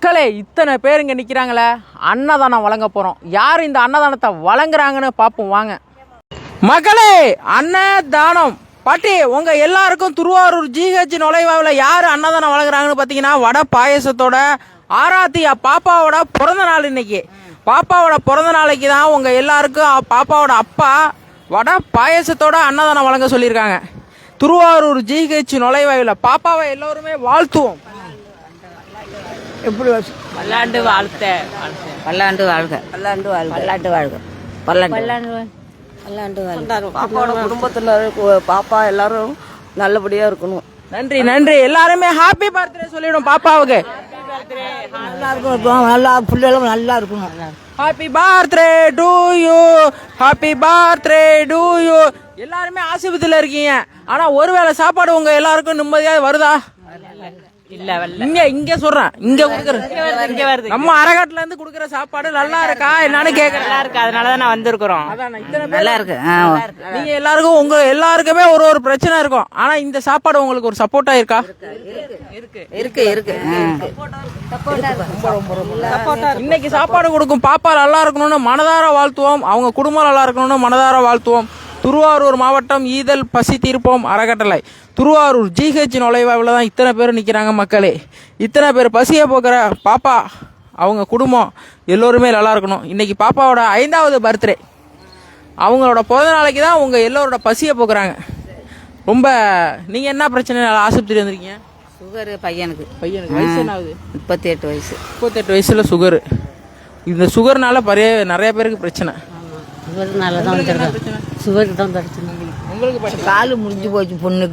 மக்களே, இத்தனை பேர் இங்கே நிற்கிறாங்களே, அன்னதானம் வழங்க போகிறோம். யார் இந்த அன்னதானத்தை வழங்குறாங்கன்னு பார்ப்போம் வாங்க. மக்களே, அன்னதானம் பாட்டி உங்கள் எல்லாருக்கும் திருவாரூர் ஜிஹெச் நுழைவாவில் யார் அன்னதானம் வழங்குறாங்கன்னு பார்த்தீங்கன்னா, வடை பாயசத்தோட ஆராத்தியா பாப்பாவோட பிறந்த நாள் இன்னைக்கு. பாப்பாவோட பிறந்த நாளைக்கு தான் உங்கள் எல்லாருக்கும் பாப்பாவோட அப்பா வடை பாயசத்தோட அன்னதானம் வழங்க சொல்லியிருக்காங்க. திருவாரூர் ஜிஹெச் நுழைவாயில் பாப்பாவை எல்லோருமே வாழ்த்துவோம். எப்படி பல்லாண்டு வாழ்த்த பல்லாண்டு வாழ்க பல்லாண்டு வாழ்க பல்லாண்டு வாழ்க பல்லாண்டு பல்லாண்டு வாழ்க. பாப்பாவோட குடும்பத்தினர் பாப்பா எல்லாரும் நல்லபடியா இருக்கணும். நன்றி நன்றி. எல்லாருமே ஹாப்பி பர்த்டே சொல்லிடும் பாப்பாவுக்கு. நல்லா இருக்கணும், நல்லா பிள்ளைகளும் நல்லா இருக்கணும். Happy birthday to you, happy birthday to you. எல்லாருமே ஆஸ்பத்திரியில் இருக்கீங்க, ஆனா ஒருவேளை சாப்பாடு உங்க எல்லாருக்கும் நிம்மதியாக வருதா? இல்ல இங்க இங்க சொல்றேன், இங்க குடுக்கற நம்ம அரகாட்டுல இருந்து குடுக்கற சாப்பாடு நல்லா இருக்கா என்னன்னு கேக்குறேன். நல்லா இருக்கு, அதனாலதான் நான் வந்திருக்கிறோம். நல்லா இருக்கு. நீங்க எல்லாருக்கும் உங்க எல்லாருக்குமே ஒரு ஒரு பிரச்சனை இருக்கும், ஆனா இந்த சாப்பாடு உங்களுக்கு ஒரு சப்போர்ட்டா இருக்கா? இருக்கு இருக்கு. இன்னைக்கு சாப்பாடு கொடுக்கும் பாப்பா நல்லா இருக்கணும்னு மனதார வாழ்த்துவோம். அவங்க குடும்பம் நல்லா இருக்கணும்னு மனதார வாழ்த்துவோம். திருவாரூர் மாவட்டம் ஈதல் பசி தீர்ப்போம் அறக்கட்டளை திருவாரூர் ஜிஹெச் நுழைவாவில் தான் இத்தனை பேர் நிற்கிறாங்க. மக்களே, இத்தனை பேர் பசியை போக்குற பாப்பா அவங்க குடும்பம் எல்லோருமே நல்லா இருக்கணும். இன்னைக்கு பாப்பாவோட 5வது பர்த்டே. அவங்களோட பிறந்த நாளைக்கு தான் உங்கள் எல்லோரோட பசியை போக்குறாங்க. ரொம்ப நீங்கள் என்ன பிரச்சனை ஆஸ்பத்திரி வந்திருக்கீங்க? சுகரு பையனுக்கு வயசு என்ன ஆகுது? 38 வயசு. 38 வயசில் சுகரு. இந்த சுகர்னால நிறைய பேருக்கு பிரச்சனை. சுகருக்கு தான் பிரச்சனை. உங்களுக்கு காலு முடிஞ்சு போச்சு பொண்ணுக்கு.